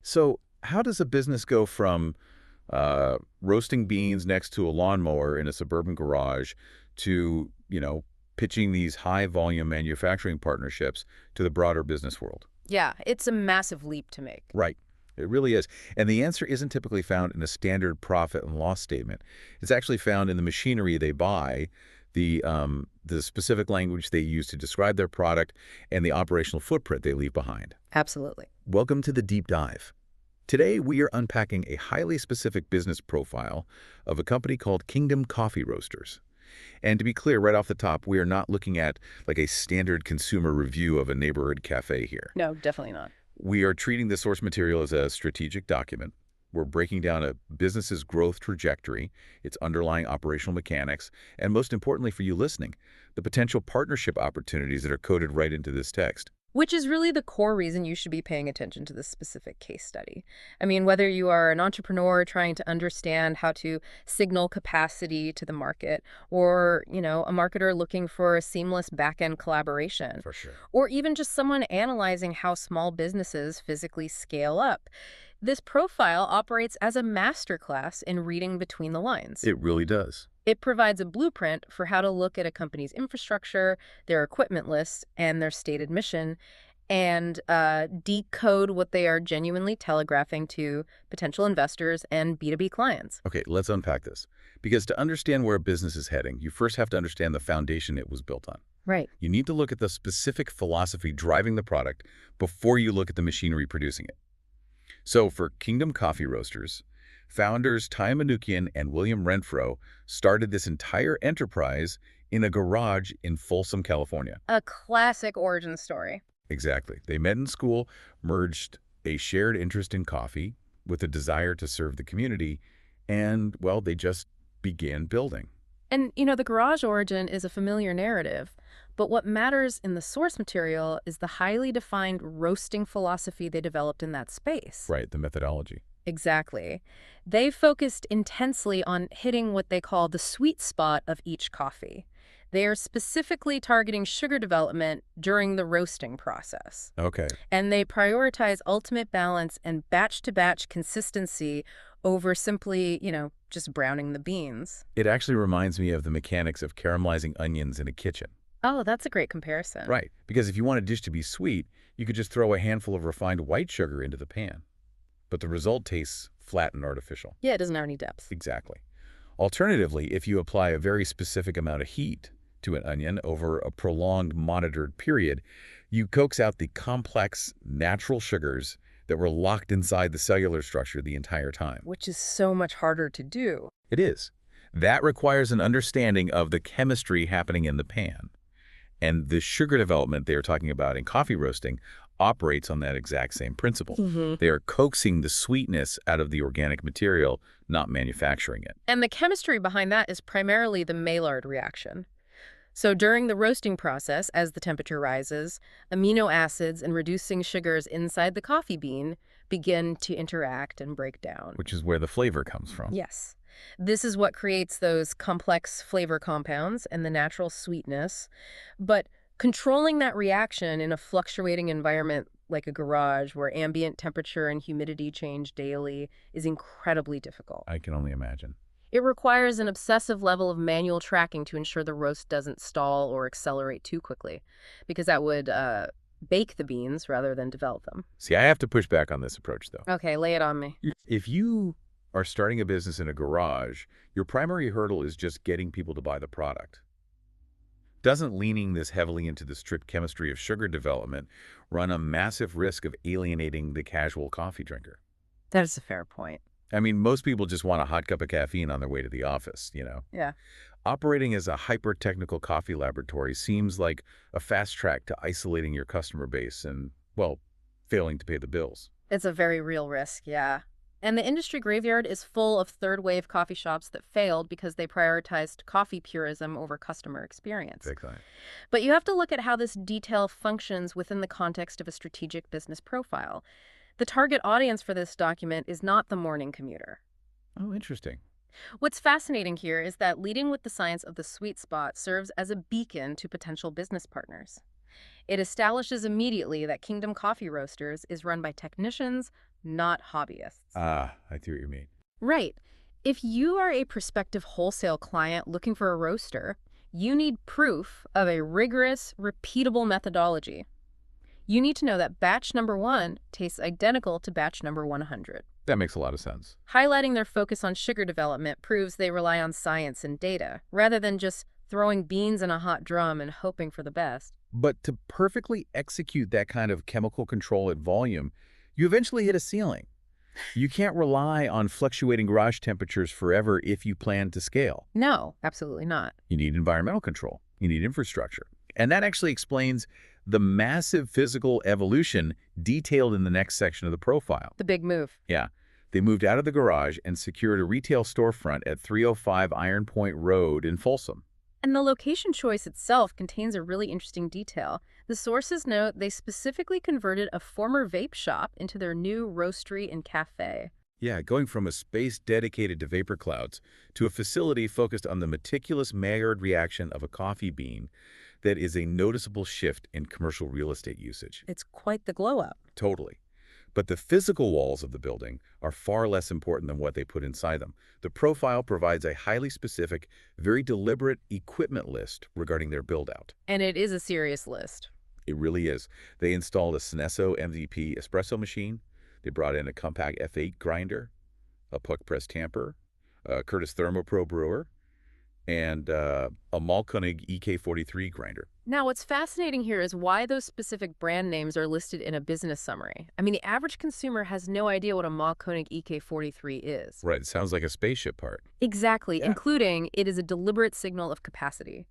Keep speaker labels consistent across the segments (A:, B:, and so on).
A: So how does a business go from roasting beans next to a lawnmower in a suburban garage to, pitching these high-volume manufacturing partnerships to the broader business world?
B: Yeah, it's a massive leap to make.
A: Right. It really is. And the answer isn't typically found in a standard profit and loss statement. It's actually found in the machinery they buy, the specific language they use to describe their product, and the operational footprint they leave behind.
B: Absolutely.
A: Welcome to the deep dive. Today, we are unpacking a highly specific business profile of a company called Kingdom Coffee Roasters. And to be clear, right off the top, we are not looking at like a standard consumer review of a neighborhood cafe here.
B: No, definitely not.
A: We are treating the source material as a strategic document. We're breaking down a business's growth trajectory, its underlying operational mechanics, and most importantly for you listening, the potential partnership opportunities that are coded right into this text.
B: Which is really the core reason you should be paying attention to this specific case study. I mean, whether you are an entrepreneur trying to understand how to signal capacity to the market, or, a marketer looking for a seamless back-end collaboration,
A: For sure.
B: or even just someone analyzing how small businesses physically scale up. This profile operates as a masterclass in reading between the lines.
A: It really does.
B: It provides a blueprint for how to look at a company's infrastructure, their equipment list, and their stated mission, and decode what they are genuinely telegraphing to potential investors and B2B clients.
A: Okay, let's unpack this. Because to understand where a business is heading, you first have to understand the foundation it was built on.
B: Right.
A: You need to look at the specific philosophy driving the product before you look at the machinery producing it. So for Kingdom Coffee Roasters, founders Ty Manukian and William Renfro started this entire enterprise in a garage in Folsom, California.
B: A classic origin story.
A: Exactly. They met in school, merged a shared interest in coffee with a desire to serve the community, and, well, they just began building.
B: And, the garage origin is a familiar narrative, but what matters in the source material is the highly defined roasting philosophy they developed in that space.
A: Right, the methodology.
B: Exactly. They focused intensely on hitting what they call the sweet spot of each coffee. They are specifically targeting sugar development during the roasting process.
A: Okay.
B: And they prioritize ultimate balance and batch-to-batch consistency over simply, just browning the beans.
A: It actually reminds me of the mechanics of caramelizing onions in a kitchen.
B: Oh, that's a great comparison.
A: Right, because if you want a dish to be sweet, you could just throw a handful of refined white sugar into the pan. But the result tastes flat and artificial.
B: Yeah, it doesn't have any depth.
A: Exactly. Alternatively, if you apply a very specific amount of heat to an onion over a prolonged monitored period, you coax out the complex natural sugars that were locked inside the cellular structure the entire time.
B: Which is so much harder to do.
A: It is. That requires an understanding of the chemistry happening in the pan. And the sugar development they are talking about in coffee roasting operates on that exact same principle. They are coaxing the sweetness out of the organic material, not manufacturing it.
B: And the chemistry behind that is primarily the Maillard reaction. So during the roasting process, as the temperature rises, amino acids and reducing sugars inside the coffee bean begin to interact and break down.
A: Which is where the flavor comes from.
B: Yes. This is what creates those complex flavor compounds and the natural sweetness. But controlling that reaction in a fluctuating environment like a garage where ambient temperature and humidity change daily is incredibly difficult.
A: I can only imagine.
B: It requires an obsessive level of manual tracking to ensure the roast doesn't stall or accelerate too quickly, because that would bake the beans rather than develop them.
A: See, I have to push back on this approach, though.
B: Okay, lay it on me.
A: If you are starting a business in a garage, your primary hurdle is just getting people to buy the product. Doesn't leaning this heavily into the strict chemistry of sugar development run a massive risk of alienating the casual coffee drinker?
B: That is a fair point.
A: I mean, most people just want a hot cup of caffeine on their way to the office,
B: Yeah.
A: Operating as a hyper-technical coffee laboratory seems like a fast track to isolating your customer base and, well, failing to pay the bills.
B: It's a very real risk, yeah. And the industry graveyard is full of third-wave coffee shops that failed because they prioritized coffee purism over customer experience.
A: Big time.
B: But you have to look at how this detail functions within the context of a strategic business profile. The target audience for this document is not the morning commuter.
A: Oh, interesting.
B: What's fascinating here is that leading with the science of the sweet spot serves as a beacon to potential business partners. It establishes immediately that Kingdom Coffee Roasters is run by technicians, not hobbyists.
A: Ah, I see what you mean.
B: Right. If you are a prospective wholesale client looking for a roaster, you need proof of a rigorous, repeatable methodology. You need to know that batch number 1 tastes identical to batch number 100.
A: That makes a lot of sense.
B: Highlighting their focus on sugar development proves they rely on science and data, rather than just throwing beans in a hot drum and hoping for the best.
A: But to perfectly execute that kind of chemical control at volume, you eventually hit a ceiling. You can't rely on fluctuating garage temperatures forever if you plan to scale.
B: No, absolutely not.
A: You need environmental control. You need infrastructure. And that actually explains the massive physical evolution detailed in the next section of the profile.
B: The big move.
A: Yeah. They moved out of the garage and secured a retail storefront at 305 Iron Point Road in Folsom.
B: And the location choice itself contains a really interesting detail. The sources note they specifically converted a former vape shop into their new roastery and cafe.
A: Yeah, going from a space dedicated to vapor clouds to a facility focused on the meticulous Maillard reaction of a coffee bean that is a noticeable shift in commercial real estate usage.
B: It's quite the glow up.
A: Totally. But the physical walls of the building are far less important than what they put inside them. The profile provides a highly specific, very deliberate equipment list regarding their build-out.
B: And it is a serious list.
A: It really is. They installed a Synesso MVP espresso machine. They brought in a compact F8 grinder, a puck press tamper, a Curtis ThermoPro brewer, and a Malkonig EK43 grinder.
B: Now, what's fascinating here is why those specific brand names are listed in a business summary. I mean, the average consumer has no idea what a Malkonig EK43 is.
A: Right, it sounds like a spaceship part.
B: Exactly,
A: Yeah.
B: including it is a deliberate signal of capacity.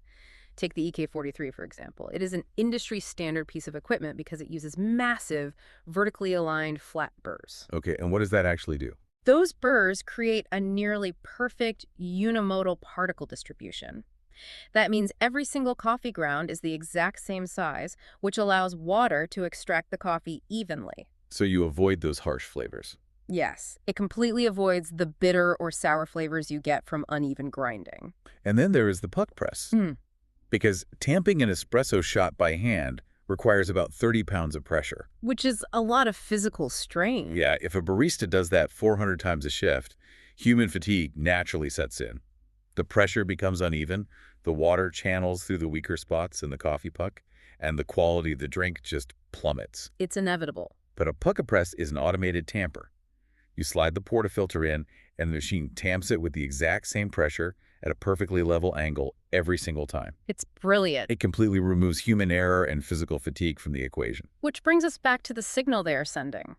B: Take the EK43, for example. It is an industry standard piece of equipment because it uses massive, vertically aligned flat burrs.
A: Okay, and what does that actually do?
B: Those burrs create a nearly perfect unimodal particle distribution. That means every single coffee ground is the exact same size, which allows water to extract the coffee evenly.
A: So you avoid those harsh flavors.
B: Yes, it completely avoids the bitter or sour flavors you get from uneven grinding.
A: And then there is the puck press. Because tamping an espresso shot by hand requires about 30 pounds of pressure.
B: Which is a lot of physical strain.
A: Yeah, if a barista does that 400 times a shift, human fatigue naturally sets in. The pressure becomes uneven, the water channels through the weaker spots in the coffee puck, and the quality of the drink just plummets.
B: It's inevitable.
A: But a puck press is an automated tamper. You slide the portafilter in, and the machine tamps it with the exact same pressure at a perfectly level angle every single time.
B: It's brilliant.
A: It completely removes human error and physical fatigue from the equation.
B: Which brings us back to the signal they are sending.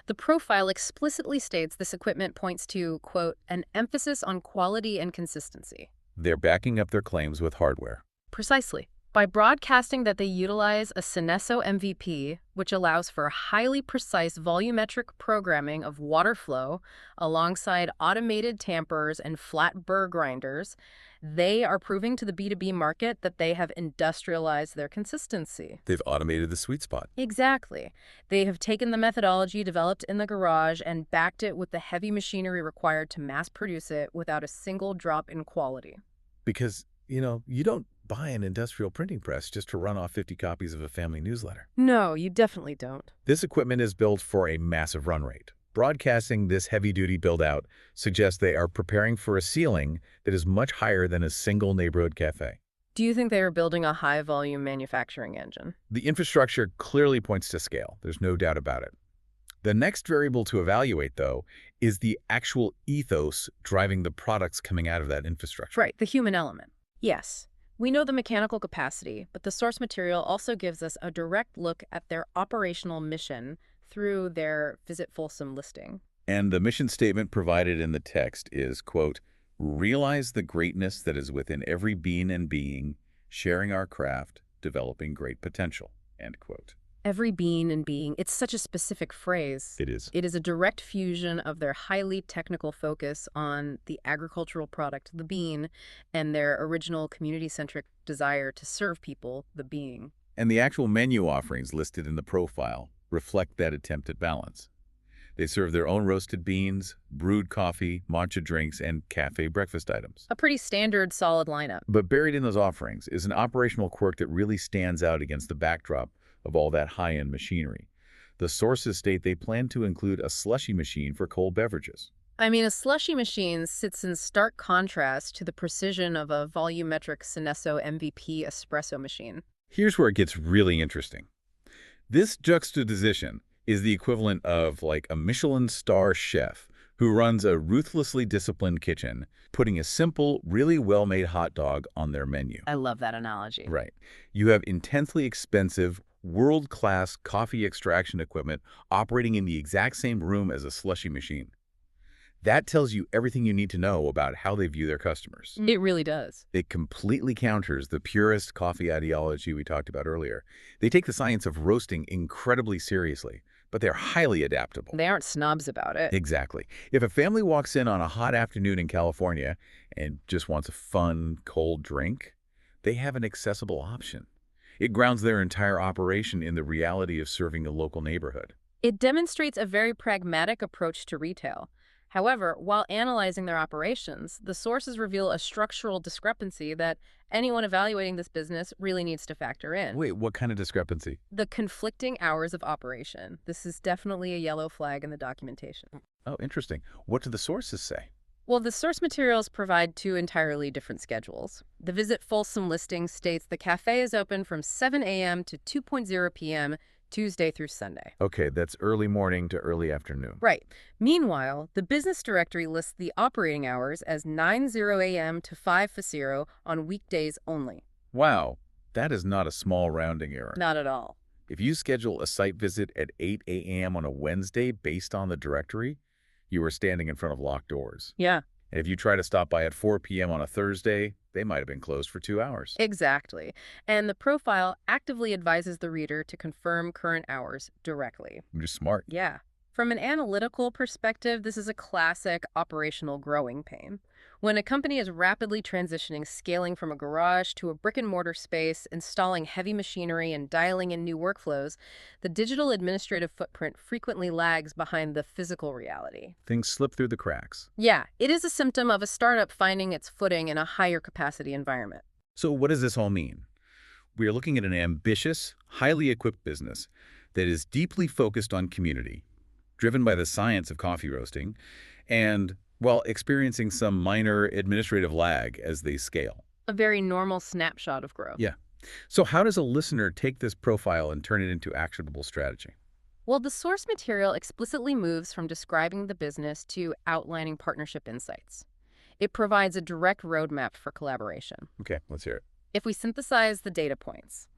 B: The profile explicitly states this equipment points to, quote, an emphasis on quality and consistency.
A: They're backing up their claims with hardware.
B: Precisely. By broadcasting that they utilize a Synesso MVP, which allows for highly precise volumetric programming of water flow alongside automated tampers and flat burr grinders, they are proving to the B2B market that they have industrialized their consistency.
A: They've automated the sweet spot.
B: Exactly. They have taken the methodology developed in the garage and backed it with the heavy machinery required to mass produce it without a single drop in quality.
A: Because, you don't buy an industrial printing press just to run off 50 copies of a family newsletter.
B: No, you definitely don't.
A: This equipment is built for a massive run rate. Broadcasting this heavy-duty build-out suggests they are preparing for a ceiling that is much higher than a single neighborhood cafe.
B: Do you think they are building a high-volume manufacturing engine?
A: The infrastructure clearly points to scale. There's no doubt about it. The next variable to evaluate, though, is the actual ethos driving the products coming out of that infrastructure.
B: Right, the human element. Yes. We know the mechanical capacity, but the source material also gives us a direct look at their operational mission through their Visit Folsom listing.
A: And the mission statement provided in the text is, quote, realize the greatness that is within every being and being, sharing our craft, developing great potential, end quote.
B: Every being and being, it's such a specific phrase.
A: It is.
B: It is a direct fusion of their highly technical focus on the agricultural product, the bean, and their original community-centric desire to serve people, the being.
A: And the actual menu offerings listed in the profile reflect that attempt at balance. They serve their own roasted beans, brewed coffee, matcha drinks, and cafe breakfast items.
B: A pretty standard, solid lineup.
A: But buried in those offerings is an operational quirk that really stands out against the backdrop of all that high-end machinery. The sources state they plan to include a slushy machine for cold beverages.
B: I mean, a slushy machine sits in stark contrast to the precision of a volumetric Synesso MVP espresso machine.
A: Here's where it gets really interesting. This juxtaposition is the equivalent of like a Michelin star chef who runs a ruthlessly disciplined kitchen, putting a simple, really well-made hot dog on their menu.
B: I love that analogy.
A: Right. You have intensely expensive, world-class coffee extraction equipment operating in the exact same room as a slushy machine. That tells you everything you need to know about how they view their customers.
B: It really does.
A: It completely counters the purist coffee ideology we talked about earlier. They take the science of roasting incredibly seriously, but they're highly adaptable.
B: They aren't snobs about it.
A: Exactly. If a family walks in on a hot afternoon in California and just wants a fun, cold drink, they have an accessible option. It grounds their entire operation in the reality of serving a local neighborhood.
B: It demonstrates a very pragmatic approach to retail. However, while analyzing their operations, the sources reveal a structural discrepancy that anyone evaluating this business really needs to factor in.
A: Wait, what kind of discrepancy?
B: The conflicting hours of operation. This is definitely a yellow flag in the documentation.
A: Oh, interesting. What do the sources say?
B: Well, the source materials provide two entirely different schedules. The Visit Folsom listing states the cafe is open from 7 a.m. to 2:00 p.m. Tuesday through Sunday.
A: Okay, that's early morning to early afternoon.
B: Right. Meanwhile, the business directory lists the operating hours as 9:00 a.m. to 5:00 on weekdays only.
A: Wow, that is not a small rounding error.
B: Not at all.
A: If you schedule a site visit at 8 a.m. on a Wednesday based on the directory, you are standing in front of locked doors.
B: Yeah,
A: And if you try to stop by at 4 p.m. on a Thursday, they might have been closed for 2 hours.
B: exactly. And the profile actively advises the reader to confirm current hours directly.
A: Which is smart.
B: Yeah. From an analytical perspective, this is a classic operational growing pain. When a company is rapidly transitioning, scaling from a garage to a brick-and-mortar space, installing heavy machinery, and dialing in new workflows, the digital administrative footprint frequently lags behind the physical reality.
A: Things slip through the cracks.
B: Yeah, it is a symptom of a startup finding its footing in a higher capacity environment.
A: So what does this all mean? We are looking at an ambitious, highly equipped business that is deeply focused on community, driven by the science of coffee roasting, and, while experiencing some minor administrative lag as they scale.
B: A very normal snapshot of growth.
A: Yeah. So how does a listener take this profile and turn it into actionable strategy?
B: Well, the source material explicitly moves from describing the business to outlining partnership insights. It provides a direct roadmap for collaboration.
A: Okay, let's hear it.
B: If we synthesize the data points,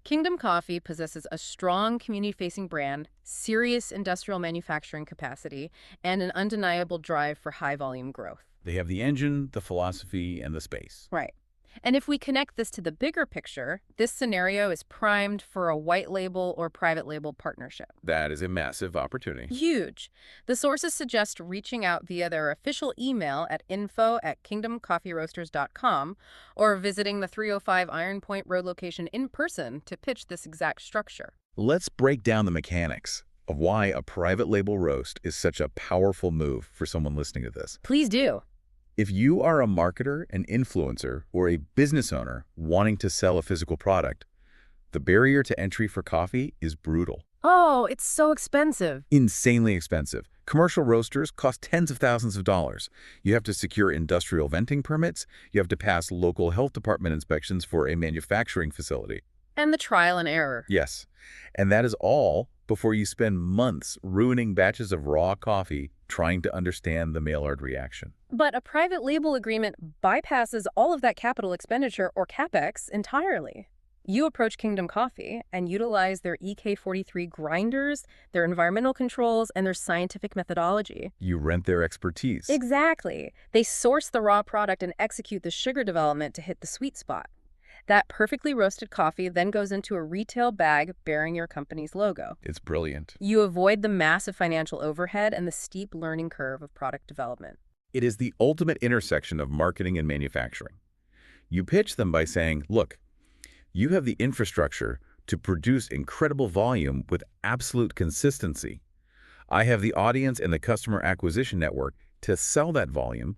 B: Kingdom Coffee possesses a strong community-facing brand, serious industrial manufacturing capacity, and an undeniable drive for high-volume growth.
A: They have the engine, the philosophy, and the space.
B: Right. And if we connect this to the bigger picture, this scenario is primed for a white label or private label partnership.
A: That is a massive opportunity.
B: Huge. The sources suggest reaching out via their official email at info@kingdomcoffeeroasters.com or visiting the 305 Iron Point Road location in person to pitch this exact structure.
A: Let's break down the mechanics of why a private label roast is such a powerful move for someone listening to this.
B: Please do.
A: If you are a marketer, an influencer, or a business owner wanting to sell a physical product, the barrier to entry for coffee is brutal.
B: Oh, it's so expensive.
A: Insanely expensive. Commercial roasters cost tens of thousands of dollars. You have to secure industrial venting permits. You have to pass local health department inspections for a manufacturing facility.
B: And the trial and error.
A: Yes. And that is all before you spend months ruining batches of raw coffee trying to understand the Maillard reaction.
B: But a private label agreement bypasses all of that capital expenditure, or CapEx, entirely. You approach Kingdom Coffee and utilize their EK43 grinders, their environmental controls, and their scientific methodology.
A: You rent their expertise.
B: Exactly. They source the raw product and execute the sugar development to hit the sweet spot. That perfectly roasted coffee then goes into a retail bag bearing your company's logo.
A: It's brilliant.
B: You avoid the massive financial overhead and the steep learning curve of product development.
A: It is the ultimate intersection of marketing and manufacturing. You pitch them by saying, look, you have the infrastructure to produce incredible volume with absolute consistency. I have the audience and the customer acquisition network to sell that volume.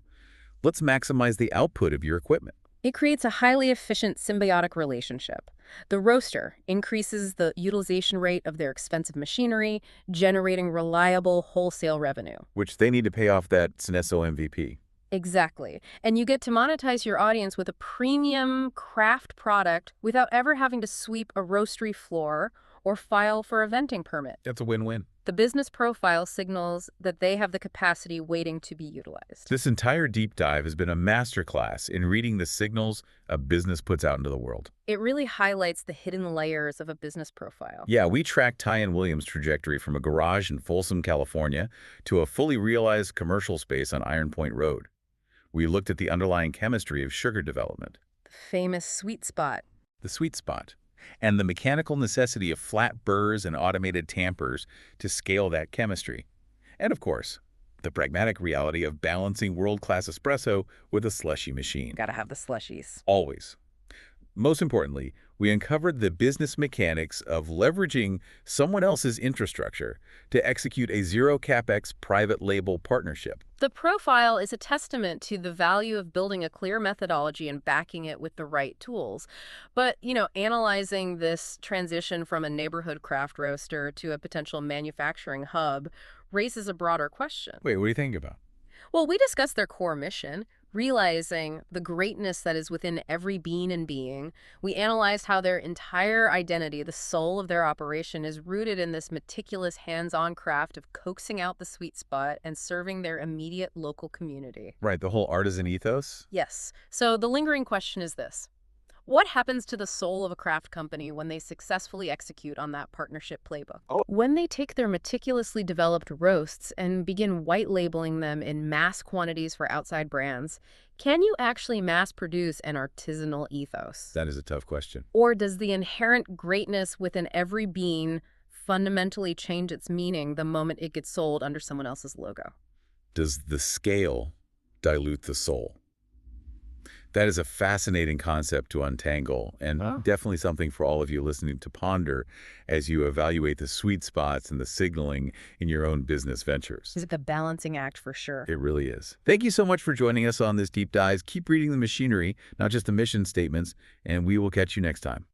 A: Let's maximize the output of your equipment.
B: It creates a highly efficient symbiotic relationship. The roaster increases the utilization rate of their expensive machinery, generating reliable wholesale revenue.
A: Which they need to pay off that Synesso MVP.
B: Exactly. And you get to monetize your audience with a premium craft product without ever having to sweep a roastery floor or file for a venting permit.
A: That's a win-win.
B: The business profile signals that they have the capacity waiting to be utilized.
A: This entire deep dive has been a masterclass in reading the signals a business puts out into the world.
B: It really highlights the hidden layers of a business profile.
A: Yeah, we tracked Ty and Williams' trajectory from a garage in Folsom, California, to a fully realized commercial space on Iron Point Road. We looked at the underlying chemistry of sugar development,
B: The famous sweet spot.
A: the sweet spot, and the mechanical necessity of flat burrs and automated tampers to scale that chemistry. And of course, the pragmatic reality of balancing world-class espresso with a slushy machine.
B: Gotta have the slushies.
A: Always. Most importantly, we uncovered the business mechanics of leveraging someone else's infrastructure to execute a zero-capex private label partnership.
B: The profile is a testament to the value of building a clear methodology and backing it with the right tools. But, analyzing this transition from a neighborhood craft roaster to a potential manufacturing hub raises a broader question.
A: Wait, what do you think about?
B: Well, we discussed their core mission, realizing the greatness that is within every being and being. We analyzed how their entire identity, the soul of their operation, is rooted in this meticulous hands-on craft of coaxing out the sweet spot and serving their immediate local community.
A: Right, the whole artisan ethos?
B: Yes. So the lingering question is this. What happens to the soul of a craft company when they successfully execute on that partnership playbook? When they take their meticulously developed roasts and begin white labeling them in mass quantities for outside brands, can you actually mass produce an artisanal ethos?
A: That is a tough question.
B: Or does the inherent greatness within every bean fundamentally change its meaning the moment it gets sold under someone else's logo?
A: Does the scale dilute the soul? That is a fascinating concept to untangle, and definitely something for all of you listening to ponder as you evaluate the sweet spots and the signaling in your own business ventures.
B: Is it the balancing act for sure?
A: It really is. Thank you so much for joining us on this deep dive. Keep reading the machinery, not just the mission statements, and we will catch you next time.